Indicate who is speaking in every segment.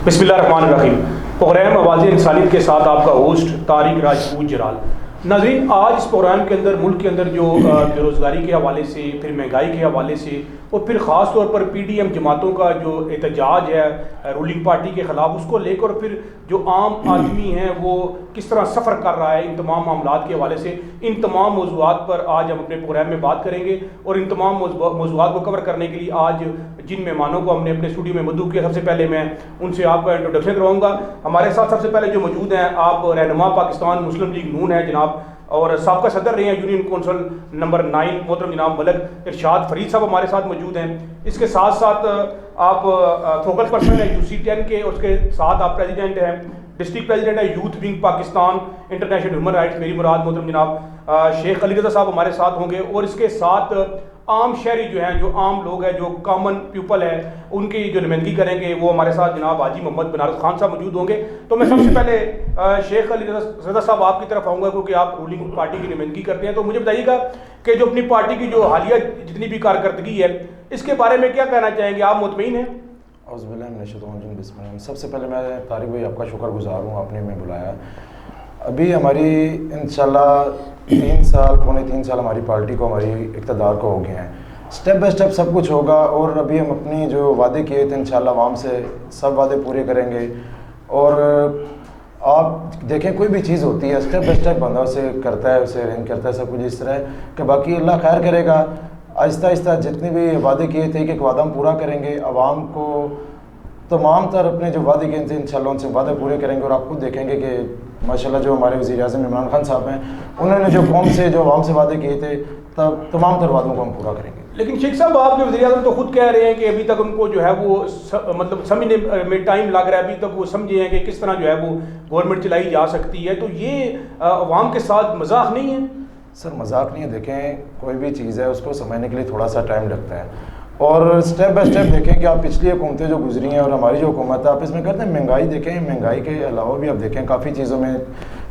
Speaker 1: बिस्मिल्लाहिर्रहमानिर्रहीम। प्रोग्राम आवाज़ इंसानियत के साथ आपका होस्ट तारिक राजपूत जलाल। नाज़रीन, आज इस प्रोग्राम के अंदर मुल्क के अंदर जो बेरोज़गारी के हवाले से, फिर महंगाई के हवाले से और फिर ख़ास तौर पर PDM जमातों का जो एहतजाज है रूलिंग पार्टी के ख़िलाफ़, उसको लेकर फिर जो आम आदमी हैं वो किस तरह सफ़र कर रहा है, इन तमाम मामलात के हवाले से इन तमाम मौज़ूआत पर आज हम अपने प्रोग्राम में बात करेंगे। और इन तमाम मौज़ूआत को कवर करने के लिए आज जिन मेहमानों को हमने अपने स्टूडियो में मदऊ किया, सबसे पहले मैं उनसे आपका इंट्रोडक्शन करवाऊँगा। हमारे साथ सबसे पहले जो मौजूद हैं, आप रहनुमा पाकिस्तान मुस्लिम लीग नून है जनाब, और साबका सदर रहे हैं यूनियन कौंसल नंबर 9 मोहतरम जनाब मलक इरशाद फरीद साहब हमारे साथ मौजूद हैं। इसके साथ साथ आप फोकल पर्सन है UC10 के, उसके साथ आप प्रेसिडेंट हैं, डिस्ट्रिक्ट प्रेसिडेंट है youth wing Pakistan international human rights मेरी मुराद मोहतरम जनाब शेख अली रज़ा साहब हमारे साथ होंगे। और इसके साथ आम शहरी जो हैं, जो आम लोग हैं, जो कॉमन पीपल है, उनकी जो नुमाइंदगी करेंगे वो हमारे साथ जनाब हाजी मोहम्मद बनारस खान साहब मौजूद होंगे। तो मैं सबसे पहले शेख अली रज़ा साहब आपकी तरफ आऊँगा, क्योंकि आप रूलिंग पार्टी की नुमाइंदगी करते हैं। तो मुझे बताइएगा कि जो अपनी पार्टी की जो हालिया जितनी भी कारकर्दगी है, इसके बारे में क्या कहना चाहेंगे? आप मुतमईन हैं?
Speaker 2: सबसे पहले मैं तारिक भाई आपका शुक्रगुजार हूँ, आपने हमें बुलाया। अभी हमारी इंशाल्लाह 3 साल पौने 3 साल हमारी पार्टी को, हमारी इक़्तिदार को हो गए हैं। स्टेप बाय स्टेप सब कुछ होगा और अभी हम अपनी जो वादे किए थे इंशाल्लाह आवाम से सब वादे पूरे करेंगे। और आप देखें, कोई भी चीज़ होती है स्टेप बाय स्टेप बंदा उसे करता है, उसे अरेंज करता है, सब कुछ इस तरह कि बाकी अल्लाह खैर करेगा। आहिस्ता आहिस्ता जितने भी वादे किए थे कि वादा हम पूरा करेंगे, आवाम को तमाम तर अपने जो वादे किए थे इंशाल्लाह उनसे वादे पूरे करेंगे। और आप खुद देखेंगे कि माशाल्लाह जो हमारे वज़ीर-ए-आज़म इमरान खान साहब हैं, उन्होंने जो कौम से जो आवाम से वादे किए थे, तब तमाम तर वादों को हम पूरा करेंगे।
Speaker 1: लेकिन शेख साहब, आपके वज़ीर-ए-आज़म तो खुद कह रहे हैं कि अभी तक उनको जो है वो मतलब समझने में टाइम लग रहा है, अभी तक वो समझे हैं कि किस तरह जो है वो गवर्नमेंट चलाई जा सकती है। तो ये अवाम के साथ मजाक नहीं है?
Speaker 2: सर, मजाक नहीं है। देखें, कोई भी चीज़ है उसको समझने के लिए थोड़ा सा टाइम लगता है। और स्टेप बाय स्टेप देखें कि आप पिछली हुकूमतें जो गुजरी हैं और हमारी जो हुकूमत है, आप इसमें करते हैं महंगाई देखें, महंगाई के अलावा भी आप देखें काफ़ी चीज़ों में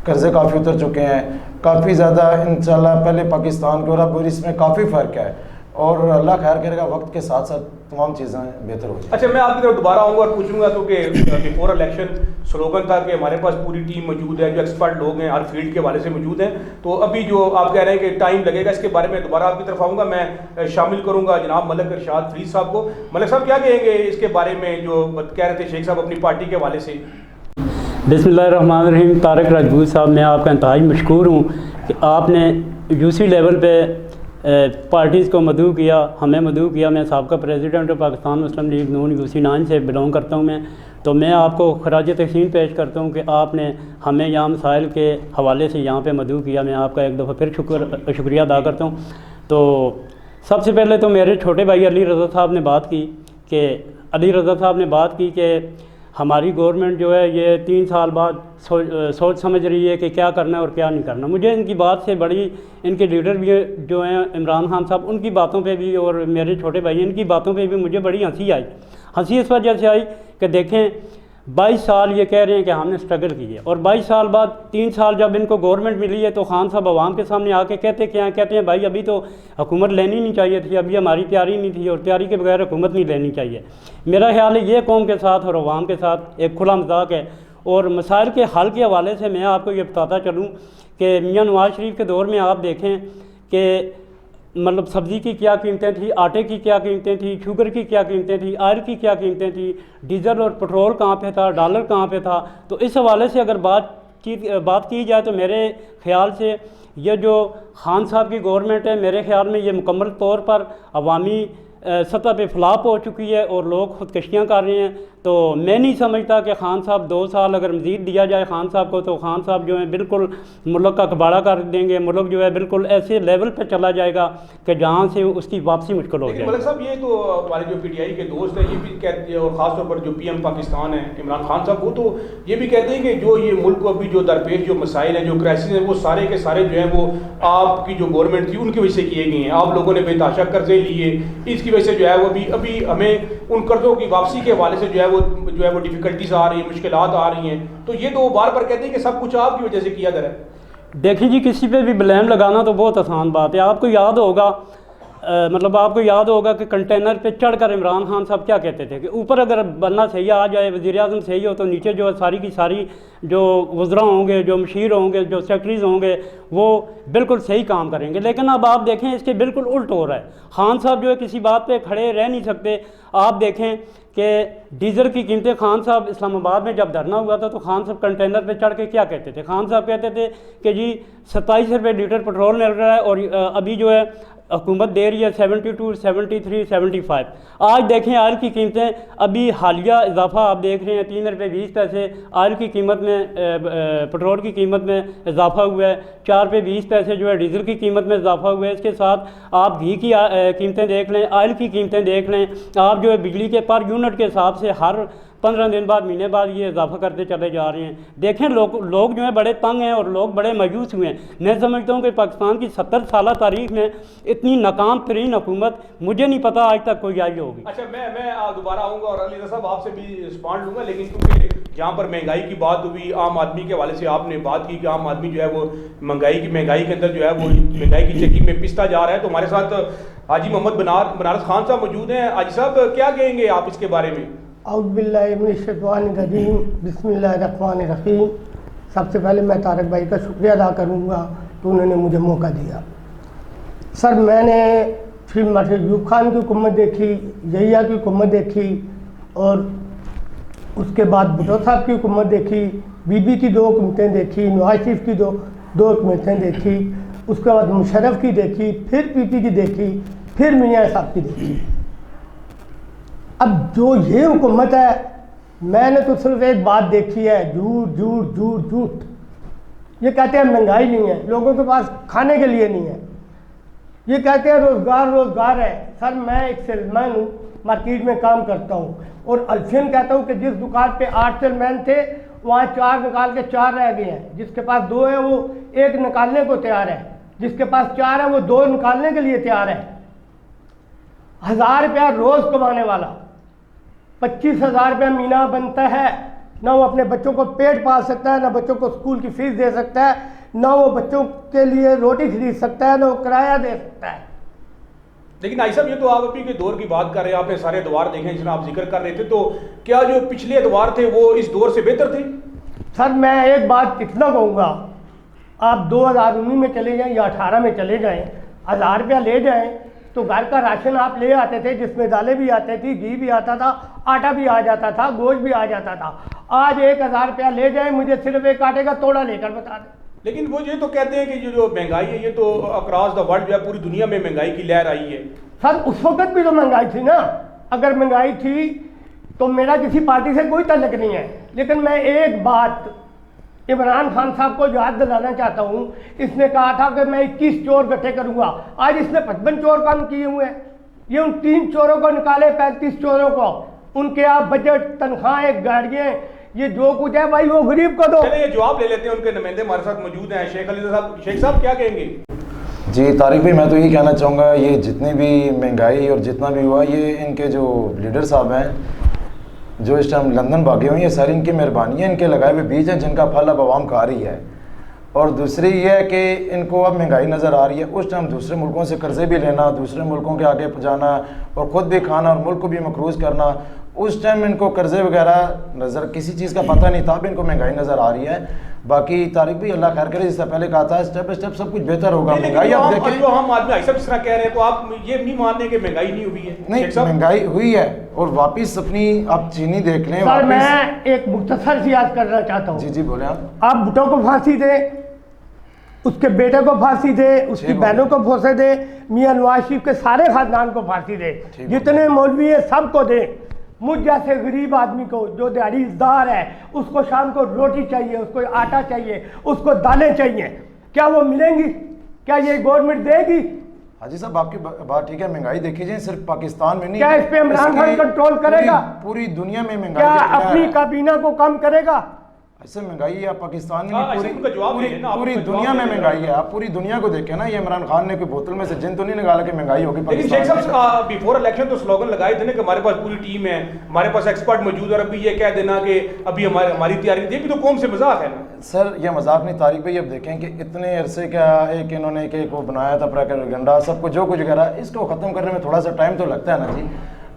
Speaker 2: कर्ज़े काफ़ी उतर चुके हैं, काफ़ी ज़्यादा इंशाल्लाह पहले पाकिस्तान के और अब इसमें काफ़ी फ़र्क है। और अल्लाह खैर करेगा, वक्त के साथ साथ तमाम चीज़ें बेहतर हो जाएंगी।
Speaker 1: अच्छा, मैं आपकी तरफ दोबारा आऊँगा और पूछूंगा तो कि बिफोर इलेक्शन स्लोगन था कि हमारे पास पूरी टीम मौजूद है, जो एक्सपर्ट लोग हैं हर फील्ड के हवाले से मौजूद हैं। तो अभी जो आप कह रहे हैं कि टाइम लगेगा, इसके बारे में दोबारा आपकी तरफ आऊँगा। मैं शामिल करूँगा जनाब मलक इरशाद फरीद साहब को। मलक साहब, क्या कहेंगे इसके बारे में जो कह रहे थे शेख साहब अपनी पार्टी के हवाले से?
Speaker 3: बिस्मिल्लाहिर्रहमानिर्रहीम। तारिक राजपूत साहब, मैं आपका इंतहाई मशकूर हूँ कि आपने UC लेवल पे पार्टीज़ को मदऊ किया, हमें मदऊ किया। मैं साबका प्रेसिडेंट पाकिस्तान मुस्लिम लीग नून UC9 से बिलोंग करता हूँ मैं। तो मैं आपको खराज तहसीन पेश करता हूँ कि आपने हमें यहाँ मसाइल के हवाले से यहाँ पे मदऊ किया। मैं आपका एक दफ़ा फिर शुक्रिया अदा करता हूँ। तो सबसे पहले तो मेरे छोटे भाई अली रज़ा साहब ने बात की कि हमारी गवर्नमेंट जो है ये 3 साल बाद सोच समझ रही है कि क्या करना है और क्या नहीं करना। मुझे इनकी बात से बड़ी, इनके लीडर भी जो हैं इमरान खान साहब, उनकी बातों पे भी और मेरे छोटे भाई इनकी बातों पे भी मुझे बड़ी हंसी आई। हंसी इस वजह से आई कि देखें, 22 साल ये कह रहे हैं कि हमने स्ट्रगल की है, और 22 साल बाद 3 साल जब इनको गवर्नमेंट मिली है तो खान साहब आवाम के सामने आके कहते हैं भाई अभी तो हुकूमत लेनी नहीं चाहिए थी, अभी हमारी तैयारी नहीं थी और तैयारी के बगैर हुकूमत नहीं लेनी चाहिए। मेरा ख्याल है ये कौम के साथ और आवाम के साथ एक खुला मजाक है। और मसाइल के हल के हवाले से मैं आपको ये बताता चलूँ कि मियाँ नवाज़ शरीफ के दौर में आप देखें कि मतलब सब्ज़ी की क्या कीमतें थी, आटे की क्या कीमतें थी, शुगर की क्या कीमतें थी, ऑयल की क्या कीमतें थी, डीज़ल और पेट्रोल कहाँ पे था, डॉलर कहाँ पे था। तो इस हवाले से अगर बात की जाए तो मेरे ख़्याल से ये जो खान साहब की गवर्नमेंट है, मेरे ख़्याल में ये मुकम्मल तौर पर अवामी सतह पे फ्लॉप हो चुकी है और लोग ख़ुदकशियाँ कर रहे हैं। तो मैं नहीं समझता कि खान साहब 2 साल अगर मज़ीद दिया जाए खान साहब को, तो खान साहब जो है बिल्कुल मुल्क का कबाड़ा कर देंगे। मुल्क जो है बिल्कुल ऐसे लेवल पे चला जाएगा कि जहाँ से उसकी वापसी मुश्किल हो जाएगी।
Speaker 1: मलिक साहब, ये तो हमारे जो PTI के दोस्त हैं ये भी कहते हैं, और ख़ासतौर पर जो PM पाकिस्तान है इमरान खान साहब, वो तो ये भी कहते हैं कि जो ये मुल्क को अभी जो दरपेश जो मसाइल हैं, जो क्राइसिस हैं, वो सारे के सारे जो हैं वो आपकी जो गवर्नमेंट थी उनकी वजह से किए गए हैं। आप लोगों ने बेतहाशा कर्जे लिए, इसकी वजह से जो है वो अभी हमें उन कर्जों की वापसी के हवाले से जो है वो डिफ़िकल्टीज आ रही है, मुश्किलात आ रही हैं। तो ये तो बार बार कहते हैं कि सब कुछ आपकी वजह से किया जा रहा है।
Speaker 3: देखिए जी, किसी पे भी ब्लेम लगाना तो बहुत आसान बात है। आपको याद होगा मतलब आपको याद होगा कि कंटेनर पे चढ़कर इमरान खान साहब क्या कहते थे कि ऊपर अगर बनना सही आ जाए, वज़ीर आज़म सही हो, तो नीचे जो है सारी की सारी जो वज़रा होंगे, जो मशीर होंगे, जो सेक्रेटरीज होंगे, वो बिल्कुल सही काम करेंगे। लेकिन अब आप देखें इसके बिल्कुल उल्ट हो रहा है। खान साहब जो है किसी बात पे खड़े रह नहीं सकते। आप देखें कि डीजल की कीमतें, खान साहब इस्लामाबाद में जब धरना हुआ था तो खान साहब कंटेनर पे चढ़ के क्या कहते थे? खान साहब कहते थे कि जी 27 रुपये लीटर पेट्रोल मिल रहा है और अभी जो है हुकूमत दे रही है 72, 73, 75। आज देखें ऑयल की कीमतें, अभी हालिया इजाफा आप देख रहे हैं 3 रुपये 20 पैसे ऑयल की कीमत में, पेट्रोल की कीमत में इजाफा हुआ है। 4 रुपये 20 पैसे जो है डीजल की कीमत में इजाफा हुआ है। इसके साथ आप घी की कीमतें देख लें, ऑयल की कीमतें देख लें, आप जो है बिजली के पर यूनिट के हिसाब से हर 15 दिन बाद, महीने बाद ये इजाफा करते चले जा रहे हैं। देखें लोग जो है बड़े तंग हैं और लोग बड़े मायूस हुए हैं। मैं समझता हूँ कि पाकिस्तान की 70 साल तारीख में इतनी नाकाम तरीन हुकूमत मुझे नहीं पता आज तक कोई आई होगी।
Speaker 1: अच्छा, मैं दोबारा आऊँगा और अली रज़ा साहब आपसे भी रिस्पॉन्ड लूँगा, लेकिन क्योंकि जहाँ पर महंगाई की बात हुई, आम आदमी के हवाले से आपने बात की कि आम आदमी जो है वो महंगाई के अंदर जो है वो महंगाई की चक्की में पिसता जा रहा है, तो हमारे साथ हाजी मोहम्मद बनारस खान साहब मौजूद हैं। हाजी साहब, क्या कहेंगे आप इसके बारे में?
Speaker 4: औज़ुबिल्लाहिमिनश्शैतानिर्रजीम, बिस्मिल्लाहिर्रहमानिर्रहीम। सबसे पहले मैं तारक भाई का शुक्रिया अदा करूँगा कि उन्होंने मुझे मौका दिया। सर, मैंने फिल्म अयूब खान की हुकूमत देखी, यहिया की हुकूमत देखी और उसके बाद भुट्टो साहब की हुकूमत देखी, बीबी की 2 हुकूमतें देखी, नवाज शरीफ की दो हुकूमतें देखी, उसके बाद मुशर्रफ की देखी, फिर पीपी की देखी, फिर मियाँ साहब की देखी। अब जो ये हुकूमत है, मैंने तो सिर्फ एक बात देखी है, झूठ झूठ झूठ झूठ। ये कहते हैं महंगाई नहीं है, लोगों के पास खाने के लिए नहीं है। ये कहते हैं रोज़गार है। सर, मैं एक सेल्समैन हूँ, मार्केट में काम करता हूँ और अल्फियन कहता हूँ कि जिस दुकान पे 8 सेलमैन थे वहाँ 4 निकाल के 4 रह गए हैं। जिसके पास 2 है वो 1 निकालने को तैयार है, जिसके पास 4 है वो 2 निकालने के लिए तैयार है। 1000 रुपया रोज़ कमाने वाला 25,000 रुपया महीना बनता है। ना वो अपने बच्चों को पेट पाल सकता है, ना बच्चों को स्कूल की फीस दे सकता है, ना वो बच्चों के लिए रोटी खरीद सकता है, ना वो किराया दे सकता है।
Speaker 1: लेकिन आई साहब, ये तो आप अभी के दौर की बात कर रहे हैं, आपने सारे अदवार देखे जिसमें आप जिक्र कर रहे थे, तो क्या जो पिछले अदवार थे वो इस दौर से बेहतर थे?
Speaker 4: सर, मैं एक बात इतना कहूँगा, आप 2019 में चले जाएं या 18 में चले जाएं, 1000 रुपया ले जाएं तो घर का राशन आप ले आते थे, जिसमें दालें भी आती थी, घी भी आता था, आटा भी आ जाता था, गोश्त भी आ जाता था। आज 1000 रुपया ले जाएं, मुझे सिर्फ एक आटे का तोड़ा लेकर बता दें।
Speaker 1: लेकिन वो ये तो कहते हैं कि जो महंगाई है ये तो अक्रॉस द वर्ल्ड जो है पूरी दुनिया में महंगाई की लहर आई है।
Speaker 4: सर, उस वक्त भी तो महंगाई थी ना। अगर महंगाई थी तो मेरा किसी पार्टी से कोई ताल्लुक नहीं है। लेकिन मैं एक बात इमरान खान साहब को याद दिलाना चाहता हूँ। इसने कहा था कि मैं 21 चोर इकट्ठे करूँगा, आज इसने 55 चोर काम किए हुए हैं। ये उन 3 चोरों को निकाले, 35 चोरों को, उनके आप बजट, तनख्वाहें, गाड़ियाँ, ये जो कुछ है भाई वो गरीब को दो।
Speaker 1: चलिए ये जवाब ले लेते हैं, उनके नुमाइंदे हमारे साथ मौजूद हैं। शेख अली साहब, शेख साहब क्या कहेंगे?
Speaker 2: जी तारिक भाई, मैं तो यही कहना चाहूँगा, ये जितनी भी महंगाई और जितना भी हुआ, ये इनके जो लीडर साहब हैं जो इस टाइम लंदन भागे हुए हैं, ये सारी इनकी मेहरबानी है, इनके लगाए हुए बीज हैं जिनका फल अब आवाम खा रही है। और दूसरी ये है कि इनको अब महंगाई नज़र आ रही है, उस टाइम दूसरे मुल्कों से कर्जे भी लेना, दूसरे मुल्कों के आगे जाना और ख़ुद भी खाना और मुल्क को भी मकरूज़ करना, उस टाइम इनको कर्जे वगैरह नज़र किसी चीज़ का पता नहीं था, अब इनको महंगाई नज़र आ रही है। बाकी तारिक भी अल्लाह खैर करे, जिससे पहले कहा था स्टेप बाय स्टेप सब कुछ बेहतर होगा। महंगाई आप देखें,
Speaker 1: जो हम आदमी ऐसा जिस तरह कह रहे हैं, तो आप ये नहीं मानने कि महंगाई नहीं हुई है?
Speaker 2: नहीं, महंगाई हुई है और वापिस अपनी आप चीनी देख लें।
Speaker 4: सर, मैं एक मुख्तसर सी याद करना चाहता हूँ।
Speaker 2: जी जी बोले आप
Speaker 4: भुट्टो को फांसी दे, उसके बेटे को फांसी दे, उसकी बहनों को फांसी दे, मियाँ नवाज शरीफ के सारे खानदान को फांसी दे, जितने मौलवी है सबको दे। मुझ जैसे गरीब आदमी को जो दिहाड़ीदार है, उसको शाम को रोटी चाहिए, उसको आटा चाहिए, उसको दालें चाहिए, क्या वो मिलेंगी? क्या ये गवर्नमेंट देगी?
Speaker 2: हाजी साहब, आपकी बात ठीक है, महंगाई देखी जाए सिर्फ पाकिस्तान में नहीं,
Speaker 4: क्या इस पे इमरान खान कंट्रोल करेगा?
Speaker 2: पूरी दुनिया में महंगाई
Speaker 4: क्या अपनी काबीना को कम करेगा?
Speaker 2: ऐसे महंगाई है पाकिस्तान में
Speaker 1: हाँ,
Speaker 2: पूरी
Speaker 1: ऐसे उनका जवाब
Speaker 2: पूरी,
Speaker 1: है ना, आप
Speaker 2: पूरी
Speaker 1: उनका
Speaker 2: दुनिया
Speaker 1: जवाब
Speaker 2: में
Speaker 1: दे रहे
Speaker 2: महंगाई है। आप पूरी दुनिया को देखें ना, ये इमरान खान ने कोई बोतल में से जिन तो नहीं निकाला कि महंगाई होगी
Speaker 1: लेकिन शेख
Speaker 2: पाकिस्तान में।
Speaker 1: साहब बिफोर इलेक्शन तो स्लोगन लगाए थे ना कि हमारे पास पूरी टीम है, हमारे पास एक्सपर्ट मौजूद है, और अभी ये कह देना कि अभी हमारी तैयारी, ये भी तो कौम से मजाक है ना।
Speaker 2: सर ये मजाक नहीं, तारिक भाई अब देखें कि इतने अरसे का एक इन्होंने एक वो बनाया था प्रोपेगेंडा सब कुछ जो कुछ करा, इसको ख़त्म करने में थोड़ा सा टाइम तो लगता है ना जी।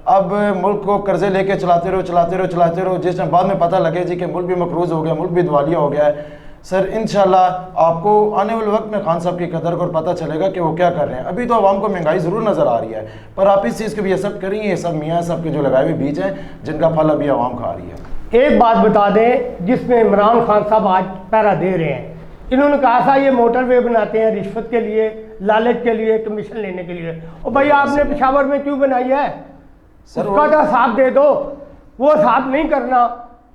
Speaker 2: अब मुल्क को कर्जे लेके चलाते रहो, जिस टाइम बाद में पता लगे जी कि मुल्क भी मकरूज़ हो गया, मुल्क भी दिवालिया हो गया है, सर इंशाल्लाह आपको आने वाले वक्त में खान साहब की कदर को पता चलेगा कि वो क्या कर रहे हैं। अभी तो आवाम को महंगाई ज़रूर नज़र आ रही है, पर आप इस चीज़ को भी एक्सेप्ट करेंगे, ये सब मियाँ साहब के जो लगाए हुए बीज हैं जिनका फल अभी आवाम खा रही है।
Speaker 4: एक बात बता दें जिसमें इमरान खान साहब आज पहरा दे रहे हैं, इन्होंने कहा था ये मोटरवे बनाते हैं रिश्वत के लिए, लालच के लिए, कमीशन लेने के लिए। और भाई आपने पेशावर में क्यों बनाई है, उसका तो साथ दे दो। वो साथ नहीं करना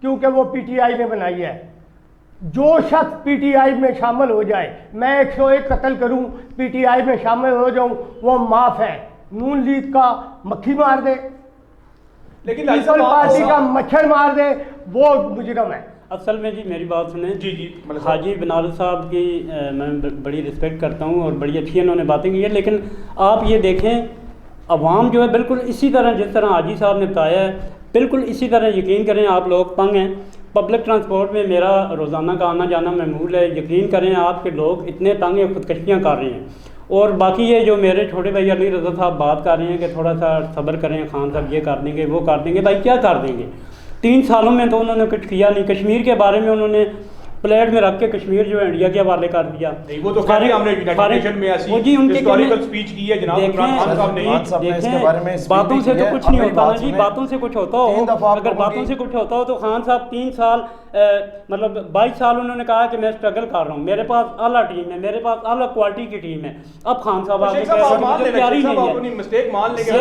Speaker 4: क्योंकि वो पीटीआई ने बनाई है। जो शख्स पीटीआई में शामिल हो जाए, मैं 101 कत्ल करूं पीटीआई में शामिल हो जाऊं, वो माफ है। नून लीग का मक्खी मार दे,
Speaker 1: लेकिन
Speaker 4: पीपल पार्टी का मच्छर मार दे, वो मुजरम है।
Speaker 3: असल में जी मेरी बात सुने
Speaker 1: जी जी
Speaker 3: हाजी बनारस साहब की मैं बड़ी रिस्पेक्ट करता हूँ और बड़ी अच्छी इन्होंने बातें की है, लेकिन आप ये देखें अवाम जो है बिल्कुल इसी तरह जिस तरह हाजी साहब ने बताया है बिल्कुल इसी तरह यकीन करें। आप लोग तंग हैं, पब्लिक ट्रांसपोर्ट में मेरा रोज़ाना का आना जाना महमूल है, यकीन करें आपके लोग इतने तंग हैं, खुदकशियाँ कर रहे हैं। और बाकी ये जो मेरे छोटे भाई अली रज़ा साहब बात कर रहे हैं कि थोड़ा सा सब्र करें, खान साहब ये कर देंगे वो कर देंगे, भाई क्या कर देंगे? 3 सालों में तो उन्होंने कुछ किया नहीं। कश्मीर के बारे में उन्होंने प्लेट में रख के कश्मीर जो है इंडिया के हवाले कर दिया।
Speaker 1: वो तो कह रहे हैं हमने यूनाइटेड नेशन में ऐसी हिस्टोरिकल स्पीच की है जनाब इमरान खान साहब ने।
Speaker 3: देखें बातों से तो कुछ नहीं होता ना जी, बातों से कुछ होता हो, अगर बातों से कुछ होता हो तो खान साहब 3 साल मतलब 22 साल उन्होंने कहा कि मैं स्ट्रगल कर रहा हूँ, मेरे पास आला टीम है, मेरे पास आला क्वालिटी की टीम है। अब खान साहब आगे तैयारी नहीं है।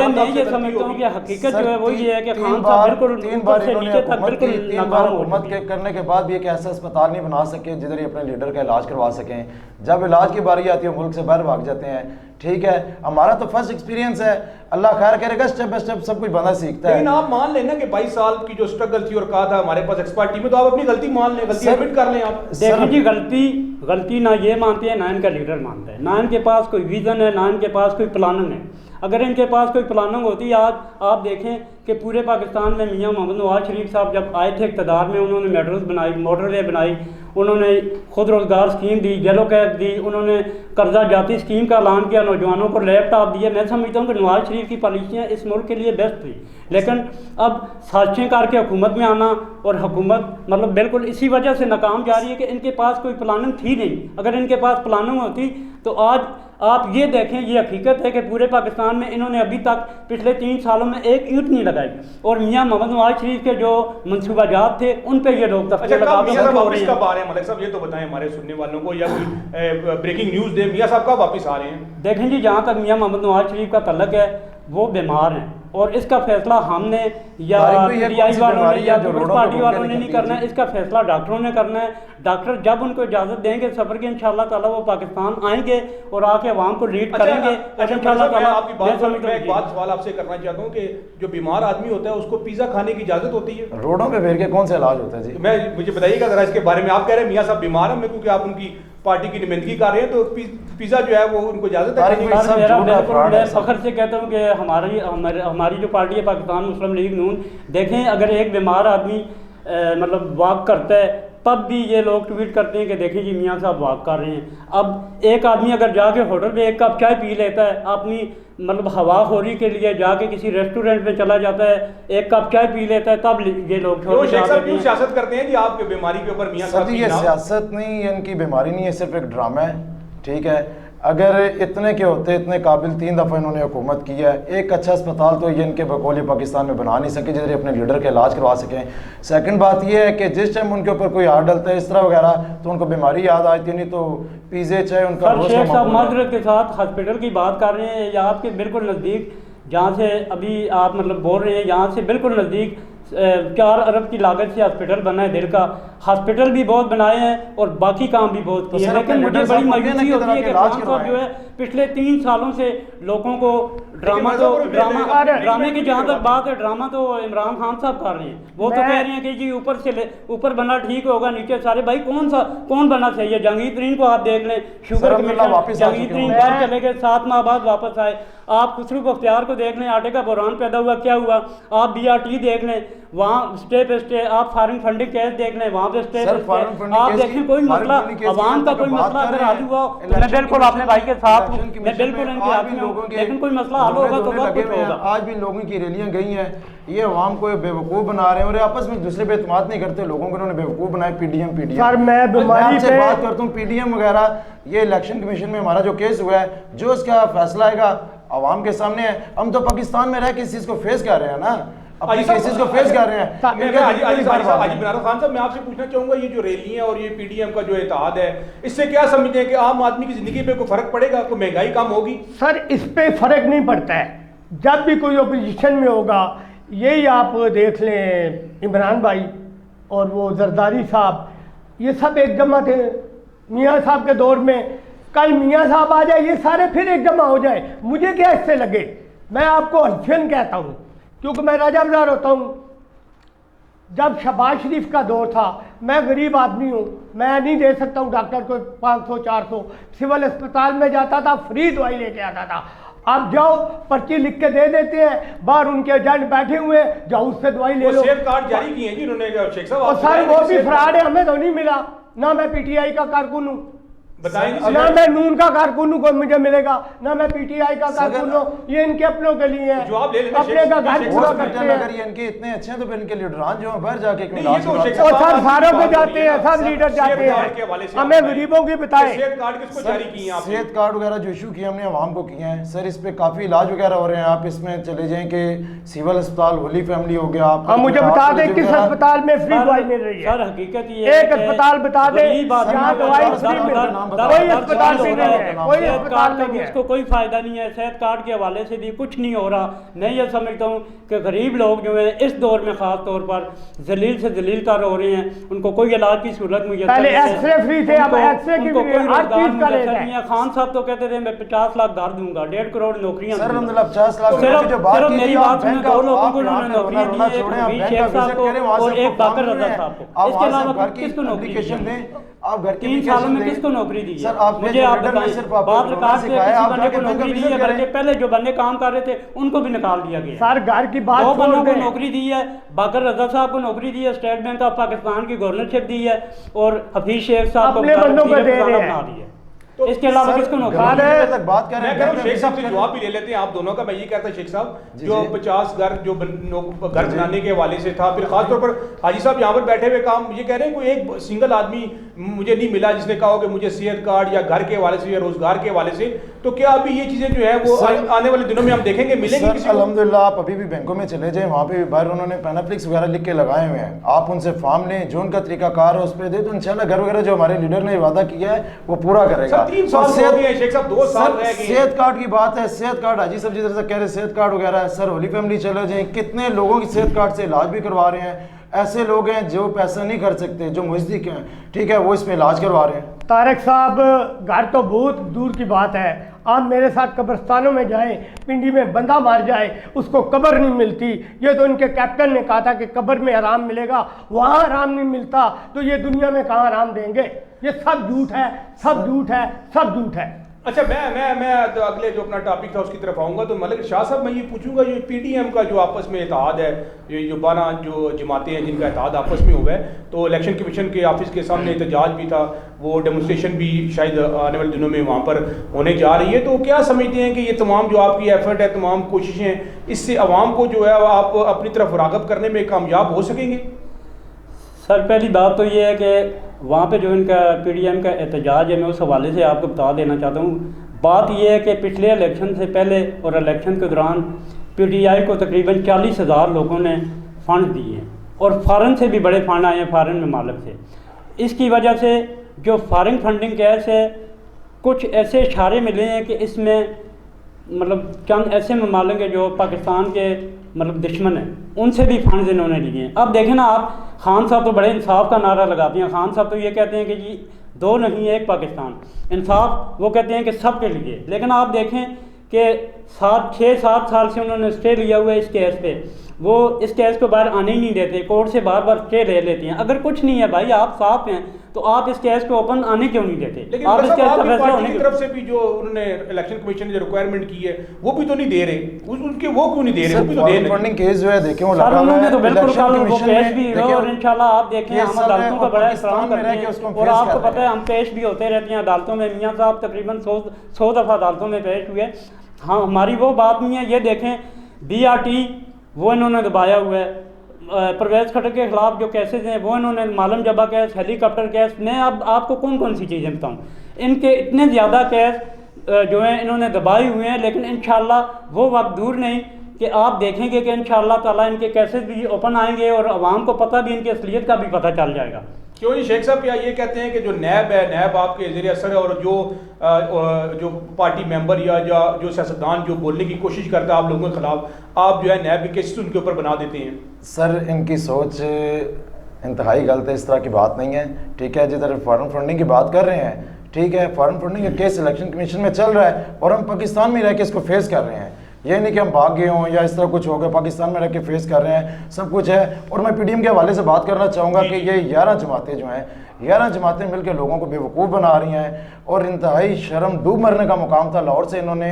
Speaker 3: मैं ये समझता हूँ कि हकीकत जो है वो ये है कि खान साहब बिल्कुल ऊपर से नीचे तक बिल्कुल नाकाम हो
Speaker 2: हुकूमत के करने के बाद भी एक ऐसा अस्पताल नहीं बना सके जिधर ही अपने लीडर का इलाज करवा सकें। जब इलाज की बारी आती है मुल्क से बाहर भाग जाते हैं। ठीक है, हमारा तो फर्स्ट एक्सपीरियंस है, अल्लाह खैर करेगा, स्टेप बाय स्टेप सब कुछ बंदा सीखता है।
Speaker 1: लेकिन आप मान लेना कि 22 साल की जो स्ट्रगल थी और कहा था हमारे पास एक्सपर्ट टीम है, तो आप अपनी गलती मान लें, गलती एडमिट कर लें। आप
Speaker 3: देखिए जी गलती ना ये मानते हैं ना इनका लीडर मानता है, ना इनके पास कोई विजन है, ना इनके पास कोई प्लानिंग है। अगर इनके पास कोई प्लानिंग होती, आज आप देखें कि पूरे पाकिस्तान में मियां मोहम्मद नवाज शरीफ साहब जब आए थे इक़्तिदार में, उन्होंने मेट्रोज बनाई, मोटरवे बनाई, उन्होंने खुद रोज़गार स्कीम दी, येलो कैब दी, उन्होंने कर्जा जाती स्कीम का ऐलान किया, नौजवानों को लैपटॉप दिए। मैं समझता हूँ कि नवाज शरीफ की पॉलिसियाँ इस मुल्क के लिए बेस्ट थी, लेकिन अब साजिशें करके हुकूमत में आना और हुकूमत मतलब बिल्कुल इसी वजह से नाकाम जा रही है कि इनके पास कोई प्लानिंग थी नहीं। अगर इनके पास प्लानिंग होती तो आज आप ये देखें, ये हकीकत है कि पूरे पाकिस्तान में इन्होंने अभी तक पिछले 3 सालों में एक ईंट नहीं लगाई, और मियां मोहम्मद नवाज शरीफ के जो मनसूबाजात थे उन पे ये लोग
Speaker 1: अच्छा कब आ रहे हैं मलिक साहब, ये तो बताएं हमारे सुनने वालों को, या कोई ब्रेकिंग न्यूज़ दे मियां साहब कब वापस आ रहे हैं?
Speaker 3: देखें जी, जहाँ तक मियां मोहम्मद नवाज शरीफ का तल्लक है वो बीमार हैं, और इसका फैसला हमने या पीटीआई वालों ने या पीपल्स पार्टी वालों ने नहीं करना है, इसका फैसला डॉक्टरों ने करना है। डॉक्टर जब उनको इजाज़त देंगे सफ़र की, इंशाल्लाह ताला वो पाकिस्तान आएंगे और आके अवाम को लीड करेंगे। इंशाल्लाह ताला
Speaker 1: आपकी बात मैं एक बात सवाल आपसे करना चाहता हूँ कि जो बीमार आदमी होता है उसको पिज़्ज़ा खाने की इजाज़त होती है?
Speaker 2: रोडों पे फिर के कौन सा इलाज होता है जी?
Speaker 1: मुझे बताइएगा जरा इसके बारे में। आप कह रहे हैं मियाँ साहब बीमार हैं, क्योंकि आप उनकी पार्टी की नुमाइंदगी कर रहे हैं, तो पिज़्ज़ा जो है वो उनको इजाज़त है?
Speaker 3: मैं फ़ख्र से कहता हूँ कि हमारी जो पार्टी है पाकिस्तान मुस्लिम लीग नून, देखें अगर एक बीमार आदमी मतलब वॉक करता है तब भी ये लोग ट्वीट करते हैं कि देखें जी मियाँ साहब वॉक कर रहे हैं। अब एक आदमी अगर जाके होटल में 1 कप चाय पी लेता है, अपनी मतलब हवाखोरी के लिए जाके किसी रेस्टोरेंट में चला जाता है, 1 कप चाय पी लेता है, तब ये लोग
Speaker 1: सियासत करते हैं जी आपके बीमारी के ऊपर। मियाँ साहब
Speaker 2: ये सियासत नहीं, इनकी बीमारी नहीं है, सिर्फ एक ड्रामा है। ठीक है, अगर इतने के होते, इतने काबिल, 3 दफ़ा इन्होंने हुकूमत की है, एक अच्छा अस्पताल तो ये इनके बकौली पाकिस्तान में बना नहीं सके जिधर अपने लीडर का इलाज करवा सकें। सेकंड बात ये है कि जिस टाइम उनके ऊपर कोई हाथ डलता है इस तरह वगैरह तो उनको बीमारी याद आती नहीं, तो पिज़्ज़े चाहे उनका
Speaker 3: शेख साहब माजरत के साथ हॉस्पिटल की बात कर रहे हैं, या आपके बिल्कुल नज़दीक जहाँ से अभी आप मतलब बोल रहे हैं, यहाँ से बिल्कुल नज़दीक 4 अरब की लागत से हॉस्पिटल बना है दिल का। हॉस्पिटल भी बहुत बनाए हैं और बाकी काम भी बहुत किए हैं, लेकिन मुझे बड़ी मायूसी होती है कि खान साहब जो है पिछले 3 सालों से लोगों को ड्रामे की जहाँ तक बात है, ड्रामा तो इमरान खान साहब कर रहे हैं। वो तो कह रहे हैं कि जी ऊपर बना ठीक होगा, नीचे सारे। भाई कौन बना चाहिए? जहांगीर तरीन को आप देख लें, शुगर कमीशन, जहांगीर तरीन बाहर चले गए, 7 माह बाद वापस आए। आप खुसरू बख्तियार को देख लें, आटे का बहरान पैदा हुआ, क्या हुआ? आप BRT देख लें, वहाँ स्टे पे स्टे। आप फॉरेन फंडिंग केस देख लें, वहाँ पे स्टे पे स्टे। आप देखें कोई मसला, अवाम का कोई मसला अगर हल हुआ, मैं बिल्कुल अपने भाई के साथ हूँ, मैं बिल्कुल इनके हाथ में हूँ, लेकिन कोई मसला हल होगा तो बहुत कुछ होगा।
Speaker 2: आज भी लोगों की रैलियां गई हैं, ये अवाम को बेवकूफ़ बना रहे हैं और आपस में दूसरे पे एतमाद नहीं करते। लोगों को उन्होंने बेवकूफ़ बनाए। PDM
Speaker 4: सर मैं बीमारी
Speaker 2: से बात करता हूँ, PDM वगैरह, ये इलेक्शन कमीशन में हमारा जो केस हुआ है, जो इसका फैसला आएगा आवाम के सामने है। हम तो पाकिस्तान में रह के इस चीज़ को फेस कर रहे हैं ना, अपनी केसेस को फेस कर रहे हैं।
Speaker 1: हाजी बनारो खान साहब, मैं आपसे पूछना चाहूंगा, ये जो रैली है और ये PDM का जो इत्तेहाद है, इससे क्या समझते हैं कि आम आदमी की जिंदगी पे कोई फर्क पड़ेगा? कोई महंगाई कम होगी?
Speaker 4: सर इस पे फर्क नहीं पड़ता है। जब भी कोई ओपोजिशन में होगा, यही आप देख लें, इमरान भाई और वो जरदारी साहब, ये सब एक जमा थे मियाँ साहब के दौर में। कल मियाँ साहब आ जाए, ये सारे फिर एक जमा हो जाए, मुझे क्या इससे लगे? मैं आपको हसन कहता हूँ क्योंकि मैं राजाबाजार होता हूँ। जब शहबाज शरीफ का दौर था, मैं गरीब आदमी हूँ, मैं नहीं दे सकता हूँ डॉक्टर को 500-400। सिविल अस्पताल में जाता था, फ्री दवाई लेके आता था। आप जाओ, पर्ची लिख के दे देते हैं, बाहर उनके एजेंट बैठे हुए, जाओ उससे दवाई ले लो।
Speaker 1: सेहत कार्ड जारी किए हैं जी उन्होंने, शेख साहब।
Speaker 4: और सर वो भी फ्रॉड है, हमें तो नहीं मिला। ना मैं PTI का कारकुन हूँ,
Speaker 1: बताएंगे,
Speaker 4: ना मैं नून का कारकुन को मुझे मिलेगा, ना मैं PTI का कारकुन हूँ। ये इनके अपनों के लिए है, अपने का घर पूरा करते हैं।
Speaker 2: अगर ये इनके इतने अच्छे हैं तो फिर इनके लीडरान जो हैं बाहर जाके
Speaker 4: सब सारों को जाते हैं, सब लीडर जाते हैं। हमें गरीबों की बताएं।
Speaker 1: सेहत कार्ड किसको जारी किए हैं?
Speaker 2: सेहत कार्ड वगैरह जो इशू किए हमने आवाम को किए हैं सर। इस पे काफी इलाज वगैरह हो रहे हैं। आप इसमें चले जाएं कि सिविल अस्पताल होली फैमिली हो गया, आप
Speaker 4: मुझे बता दें किस अस्पताल में फ्री दवाई मिल रही है?
Speaker 3: सर हकीकत ये
Speaker 4: एक अस्पताल बता दें जहाँ दवाई फ्री मिल रही है। कोई अस्पताल नहीं है, कोई अस्पताल नहीं है,
Speaker 3: इसको कोई फायदा नहीं है। सेहत कार्ड के हवाले से भी कुछ नहीं हो रहा। मैं ये समझता हूँ कि गरीब लोग जो हैं इस दौर में खास तौर पर जलील से जलील तर हो रहे हैं, उनको कोई इलाज की सहूलत मुझे
Speaker 4: पहले एक्सरे फ्री थे, अब एक्सरे की
Speaker 3: कोई
Speaker 4: हर चीज का रेट है।
Speaker 3: खान साहब तो कहते थे मैं 50 लाख घर दूंगा, 1.5 करोड़ नौकरियां।
Speaker 2: सर अलहमदुलिल्लाह 50 लाख
Speaker 3: सिर्फ मेरी बात सुनो, 2 लोगों को उन्होंने नौकरियां दी है, शेख साहब को और एक बाकर रजा साहब को। इसके अलावा किसको नौकरी दी?
Speaker 2: आप घर
Speaker 3: 3 सालों में किसको नौकरी दी है?
Speaker 2: सर आप
Speaker 3: मुझे आप बताएं, बात रिकॉर्ड से किसी बंदे को नौकरी दी है? बल्कि पहले जो बंदे काम कर रहे थे उनको भी निकाल दिया गया।
Speaker 4: सर घर की बात,
Speaker 3: 2 बंदों को नौकरी दी है, बाकर रजा साहब को नौकरी दी है, स्टेट बैंक ऑफ पाकिस्तान की गवर्नरशिप दी है, और हफीज शेख साहब को
Speaker 4: अपने बंदों को दे रहे
Speaker 3: बना दी है। तो इसके अलावा किसको नौकरी?
Speaker 2: तक बात कर रहे हैं,
Speaker 1: शेख साहब से जवाब भी ले लेते हैं आप दोनों का। मैं ये कहता शेख साहब, जो 50 घर जो घर बनाने के हवाले से था, फिर खासतौर पर हाजी साहब यहाँ पर बैठे हुए काम ये कह रहे हैं कोई एक सिंगल आदमी मुझे नहीं मिला जिसने कहा हो कि मुझे सेहत कार्ड या घर के हवाले से या रोजगार के हवाले से। तो क्या अभी ये चीजें जो है वो आने वाले दिनों में हम देखेंगे, मिलेंगी किसी को?
Speaker 2: अल्हम्दुलिल्लाह आप अभी भी बैंकों में चले जाएं, वहाँ पे बाहर उन्होंने पैनाफ्लिक्स वगैरह लिख के लगाए हुए हैं। आप उनसे फॉर्म लें, जो उनका तरीकाकार है उस पर दे, तो इंशाल्लाह घर वगैरह जो हमारे लीडर ने वादा किया है वो पूरा करेगा।
Speaker 1: 3 साल हो गए शेख साहब, 2 साल रह गए।
Speaker 2: सेहत कार्ड की बात है, सेहत कार्ड हाजी साहब जिस तरह से कह रहे हैं सेहत कार्ड वगैरह है, सर होली फैमिली चले जाएं, कितने लोगों की सेहत कार्ड से इलाज भी करवा रहे हैं। ऐसे लोग हैं जो पैसा नहीं कर सकते, जो मुजदिक हैं, ठीक है, वो इसमें इलाज करवा रहे हैं।
Speaker 4: तारक साहब घर तो बहुत दूर की बात है, आप मेरे साथ कब्रिस्तानों में जाएं, पिंडी में बंदा मार जाए उसको कब्र नहीं मिलती। ये तो इनके कैप्टन ने कहा था कि कब्र में आराम मिलेगा, वहाँ आराम नहीं मिलता, तो ये दुनिया में कहाँ आराम देंगे? ये सब झूठ है, सब झूठ है, सब झूठ है।
Speaker 1: अच्छा मैं तो अगले जो अपना टॉपिक था उसकी तरफ आऊँगा। तो मलिक शाह साहब मैं ये पूछूंगा, ये PDM का जो आपस में इत्तेहाद है, ये जो 12 जो जमातें हैं जिनका इत्तेहाद आपस में हुआ है, तो इलेक्शन कमीशन के ऑफिस के सामने एहतजाज भी था, वो डेमोन्स्ट्रेशन भी शायद आने वाले दिनों में वहाँ पर होने जा रही है। तो क्या समझते हैं कि ये तमाम जो आपकी एफर्ट है, तमाम कोशिशें, इससे आवाम को जो है आप अपनी तरफ राग़िब करने में कामयाब हो सकेंगे?
Speaker 3: सर पहली बात तो ये है कि वहाँ पे जो इनका PDM का एहतजाज है, मैं उस हवाले से आपको बता देना चाहता हूँ। बात ये है कि पिछले इलेक्शन से पहले और इलेक्शन के दौरान PTI को तकरीबन 40,000 लोगों ने फ़ंड दिए हैं, और फ़ॉरेन से भी बड़े फ़ंड आए हैं, फ़ॉरेन ममालिक से। इसकी वजह से जो फ़ॉरेन फंडिंग केस है, कुछ ऐसे इशारे मिले हैं कि इसमें मतलब चंद ऐसे ममालिक हैं जो पाकिस्तान के मतलब दुश्मन है, उनसे भी फंड्स इन्होंने लिए हैं। अब देखें ना आप, खान साहब तो बड़े इंसाफ का नारा लगाते हैं। खान साहब तो ये कहते हैं कि जी दो नहीं एक पाकिस्तान, इंसाफ वो कहते हैं कि सब के लिए। लेकिन आप देखें कि 6-7 साल से उन्होंने स्टे लिया हुआ है इस केस पे, वो इस केस को बाहर आने ही नहीं देते, कोर्ट से बार बार स्टे ले लेते हैं। अगर कुछ नहीं है भाई, आप साफ हैं, तो आप इस केस को ओपन आने क्यों नहीं देते?
Speaker 1: लेकिन
Speaker 3: आप इस केस का
Speaker 1: आपकी
Speaker 3: फैसला
Speaker 1: पार्टी
Speaker 3: होने
Speaker 1: की तरफ से भी जो उन्होंने इलेक्शन कमीशन ने जो रिक्वायरमेंट की है वो भी तो नहीं दे रहे, उनके वो क्यों नहीं दे रहे? वो भी तो दे रहे।
Speaker 2: फंडिंग केस जो है देखें वो
Speaker 3: सर
Speaker 2: लगा हुआ
Speaker 3: उन्होंने
Speaker 2: है
Speaker 3: तो बिल्कुल
Speaker 2: इलेक्शन
Speaker 3: कल वो
Speaker 2: कमीशन
Speaker 3: केस
Speaker 2: में।
Speaker 3: भी हुआ
Speaker 2: देखिए
Speaker 3: और इंशाल्लाह आप देखें
Speaker 2: ये
Speaker 3: हम
Speaker 2: सब है
Speaker 3: अदालतों का
Speaker 2: और
Speaker 3: बड़ा
Speaker 2: पाकिस्तान
Speaker 3: एहतराम
Speaker 2: में
Speaker 3: करते
Speaker 2: रह के
Speaker 3: हैं
Speaker 2: उसको हम
Speaker 3: और
Speaker 2: फेस
Speaker 3: आपको
Speaker 2: कर
Speaker 3: पता है हम पेश भी होते रहते हैं अदालतों में। मियाँ साहब तकरीबन 100 दफ़ा अदालतों में पेश हुए। हाँ, हमारी वो बात नहीं है। ये देखें BRT वो इन्होंने दबाया हुआ है, परवेज़ खट्टर के खिलाफ जो केसेज हैं वो इन्होंने, मालम जबा केस, हेलीकॉप्टर केस, मैं अब आपको कौन कौन सी चीज़ें बताऊँ, इनके इतने ज़्यादा केस जो हैं इन्होंने दबाए हुए हैं। लेकिन इंशाल्लाह वो वक्त दूर नहीं कि आप देखेंगे कि इंशाल्लाह ताला इनके केसेस भी ओपन आएंगे और आवाम को पता भी, इनकी असलियत का भी पता चल जाएगा।
Speaker 1: क्यों जी शेख साहब, क्या ये कहते हैं कि जो नैब है, नैब आपके ज़ेर असर है और जो पार्टी मेंबर या जो सियासतदान जो बोलने की कोशिश करता है आप लोगों के खिलाफ, आप जो है नैब के केसेस उनके ऊपर बना देते हैं?
Speaker 2: सर इनकी सोच इंतहाई गलत है, इस तरह की बात नहीं है। ठीक है, जिधर फॉरेन फंडिंग की बात कर रहे हैं, ठीक है, फॉरेन फंडिंग का केस इलेक्शन कमीशन में चल रहा है और हम पाकिस्तान में रह के इसको फेस कर रहे हैं। ये नहीं कि हम भाग गए हों या इस तरह कुछ हो गया, पाकिस्तान में रह के फेस कर रहे हैं, सब कुछ है। और मैं PDM के हवाले से बात करना चाहूँगा कि ये 11 जमातें जो हैं, 11 जमातें मिलकर लोगों को बेवकूफ़ बना रही हैं और इंतहाई शर्म डूब मरने का मुकाम था। लाहौर से इन्होंने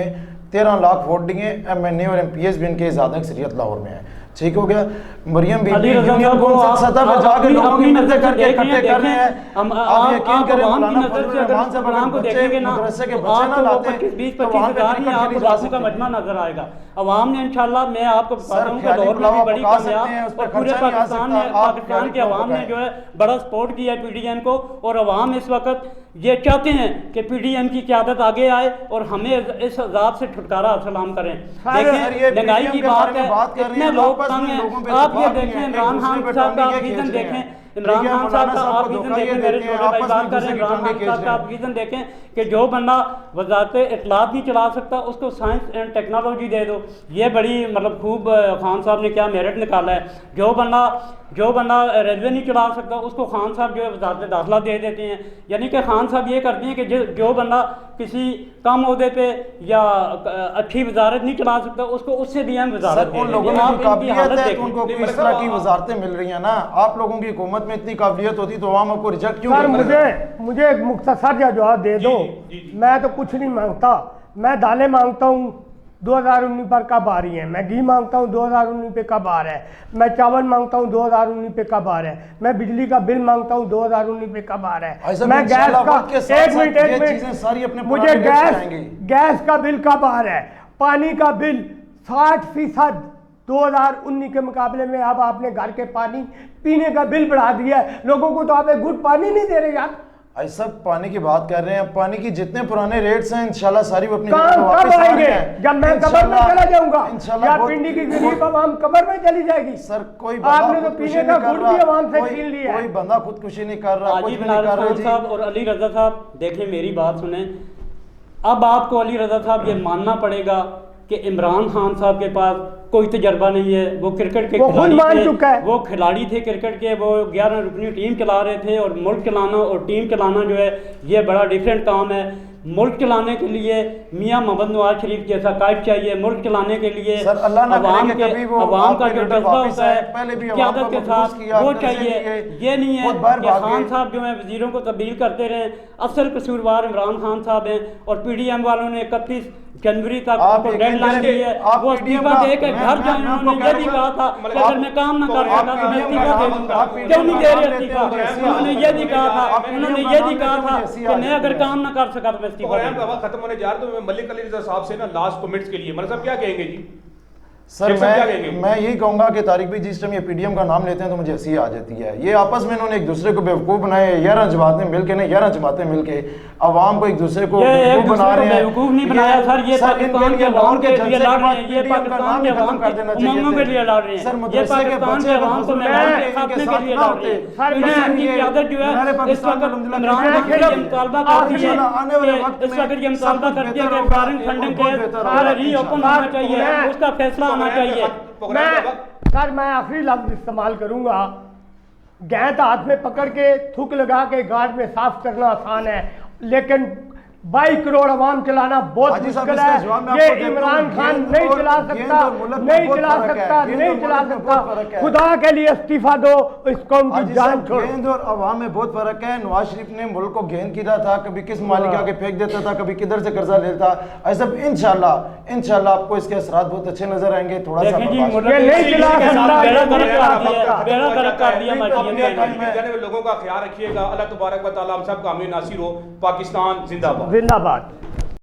Speaker 2: 13 लाख वोट दिए, MNA और MPs भी इनके ज़्यादा अक्सरियत लाहौर में है। ठीक हो गया, मरियम बीबी यूनियन कौंसिल सतह पर जाके लोगों की मदद करके इकट्ठे कर रहे हैं। आप यकीन करें मौलाना फजलुर रहमान साहब अगर बच्चे मदरसे के बच्चे ना लाते
Speaker 3: 20-25 हज़ार ही आपको लाखों का मजमा नजर आएगा। अवाम ने इंशाल्लाह, मैं आपको बताता हूँ कि लाहौर में भी बड़ी कामयाब और पूरे पाकिस्तान के अवाम ने जो है बड़ा सपोर्ट किया है PDM को। और अवाम इस वक्त ये चाहते हैं कि PDM की क़यादत आगे आए और हमें इस अजाब से छुटकारा हासिल हम करें। देखिए महंगाई की बात है, इतने लोग तंग हैं। आप ये देखें इमरान खान साहब का आप विजन देखें, इमरान खान साहब का आप विजन देखें, मेरे छोटे भाई बात कर रहे हैं, इमरान खान साहब का आप विजन देखें कि जो बंदा वजारत इत्तलात नहीं चला सकता उसको साइंस एंड टेक्नोलॉजी दे दो। ये बड़ी मतलब खूब खान साहब ने क्या मेरिट निकाला है। जो बंदा रेलवे नहीं चला सकता उसको खान साहब जो है वजारत दाखिला दे देते हैं। यानी कि खान साहब ये करते हैं कि जो बंदा किसी कम ओहदे पे या अच्छी वजारत नहीं चला सकता उसको उससे भी हम वजारत दे देते हैं। आप इनकी हालत देखें,
Speaker 2: उनको इस तरह की वजारतें मिल रही हैं ना। आप लोगों की हुकूमत में इतनी काबिलियत होती तो आवाम आपको रिजेक्ट क्यों
Speaker 4: सर
Speaker 2: करती?
Speaker 4: मुझे एक मुख्तसर सा जवाब दे दो। मैं तो कुछ नहीं मांगता, मैं दालें मांगता हूँ 2019 पर कब आ रही है, मैं घी मांगता हूँ 2019 पे कब आ रहा है, मैं चावल मांगता हूँ 2019 पे कब आ रहा है, मैं बिजली का बिल मांगता हूँ 2019 पे कब आ रहा है, मैं गैस का एक मिनट मुझे गैस का बिल कब आ रहा है, पानी का बिल 60% 2019 के मुकाबले में अब आपने घर के पानी पीने का बिल बढ़ा दिया है। लोगों को तो आप एक घुट पानी नहीं दे रहे यार।
Speaker 2: ऐसा पानी की बात कर रहे हैं, पानी की जितने पुराने रेट्स हैं इंशाल्लाह सारी वो अपनी
Speaker 4: कब आएंगे? जब मैं कब्र में चला जाऊंगा या पिंडी की गरीब आवाम कब्र में चली जाएगी।
Speaker 2: सर कोई
Speaker 4: आपने तो पीने का गुड़ भी आवाम से छीन लिया है।
Speaker 2: कोई बंदा खुदकुशी नहीं कर रहा, कुछ भी नहीं कर रहा जी।
Speaker 3: साहब और अली रजा साहब देखें मेरी बात सुने, अब आपको अली रजा साहब ये मानना पड़ेगा कि इमरान खान साहब के पास कोई तजर्बा नहीं है। वो क्रिकेट के खिलाड़ी थे, वो खिलाड़ी थे क्रिकेट के, वो 11 रुकनी टीम चला रहे थे। और मुल्क चलाना और टीम चलाना जो है ये बड़ा डिफरेंट काम है। मुल्क चलाने के लिए मियाँ मोहम्मद नवाज शरीफ जैसा कायद चाहिए। मुल्क चलाने के लिए अवाम का जो जज्बा होता है क़यादत के साथ वो चाहिए। ये नहीं है कि खान साहब जो है वजीरों को तब्दील करते रहे। असल कसूरवार इमरान खान साहब हैं और PDM वालों ने 31 जनवरी तक डेडलाइन दी है। वो इस्तीफा दे के घर जाए। उन्होंने ये भी कहा था कि अगर मैं काम ना कर सका तो मैं इस्तीफा दे दूंगा। क्यों नहीं दे रहे इस्तीफा? उन्होंने ये भी कहा था कि मैं अगर काम ना कर सका तो मैं इस्तीफा दे दूंगा।
Speaker 1: खत्म होने जा रहा तो मलिक अली रज़ा साहब से ना लास्ट कमेंट्स के लिए मतलब क्या कहेंगे जी?
Speaker 2: सर मैं यही कहूंगा कि तारिक भाई जिस टाइम ये PDM का नाम लेते हैं तो मुझे हंसी आ जाती है। ये आपस में इन्होंने एक दूसरे को बेवकूफ़ बनाए। 11 जमातें मिलके नहीं 11 जमातें मिलके आवाम को एक दूसरे को बेवकूफ़ बना रहे हैं।
Speaker 3: बेवकूफ़ नहीं बनाया सर, ये पाकिस्तान के अवाम के लिए लड़ रहे हैं। ये पाकिस्तान के अवाम के उमंगों के लिए लड़ रहे हैं। ये पाकिस्तान के अवाम को मैदान के खात्मे के लिए लड़ रहे हैं। सर इनकी क़यादत जो है इस वक्त इमरान खान ये मुतालबा करती है कि इस वक्त ये मुतालबा करती है कि फॉरेन फंडिंग के रीओपन होना चाहिए। उसका फैसला आना चाहिए।
Speaker 4: सर मैं आखिरी लफ्ज इस्तेमाल करूंगा, गैंत हाथ में पकड़ के थूक लगा के गार्ड में साफ करना आसान है, लेकिन 22 करोड़ अवाम चलाना बहुत
Speaker 2: हाजी साहब,
Speaker 4: मुश्किल
Speaker 2: इसका
Speaker 4: है।
Speaker 2: जवाब मैं
Speaker 4: ये
Speaker 2: आपको देता
Speaker 4: इमरान
Speaker 2: हूं,
Speaker 4: खान
Speaker 2: गेंद
Speaker 4: नहीं
Speaker 2: और-
Speaker 4: चला
Speaker 2: गेंद
Speaker 4: सकता,
Speaker 2: और मुल्क में
Speaker 4: नहीं
Speaker 2: बहुत
Speaker 4: चला
Speaker 2: फर्क है।
Speaker 4: सकता,
Speaker 2: गेंद
Speaker 4: नहीं
Speaker 2: और
Speaker 4: चला
Speaker 2: मुल्क में
Speaker 4: सकता।
Speaker 2: बहुत फर्क है।
Speaker 4: खुदा के लिए इस्तीफा दो, इस कौम की
Speaker 2: हाजी
Speaker 4: जान
Speaker 2: साहब,
Speaker 4: छोड़ो।
Speaker 2: गेंद और अवाम में बहुत फर्क है। नवाज शरीफ ने मुल्क को गेंद किया था, कभी किस मालिक आके फेंक देता था, कभी किधर से कर्जा लेता। ऐसा इंशाल्लाह आपको इसके असरात बहुत अच्छे नजर आएंगे। थोड़ा सा
Speaker 3: देखिए जी,
Speaker 2: बर्दाश्त-
Speaker 3: मुल्क
Speaker 4: ये नहीं
Speaker 3: के
Speaker 4: चला
Speaker 3: साथ
Speaker 4: सकता,
Speaker 3: बेड़ा
Speaker 4: ये नहीं
Speaker 3: गर्क
Speaker 4: चला
Speaker 3: कर दिया,
Speaker 4: सकता।
Speaker 3: बेड़ा गर्क कर दिया हमारी
Speaker 1: अपने
Speaker 3: ये
Speaker 1: टाइम में जाने वाले लोगों का ख्याल रखिएगा। अल्लाह तबारक व तआला हम सब का आमीन नासिर हो। पाकिस्तान जिंदाबाद।
Speaker 4: जिंदाबाद।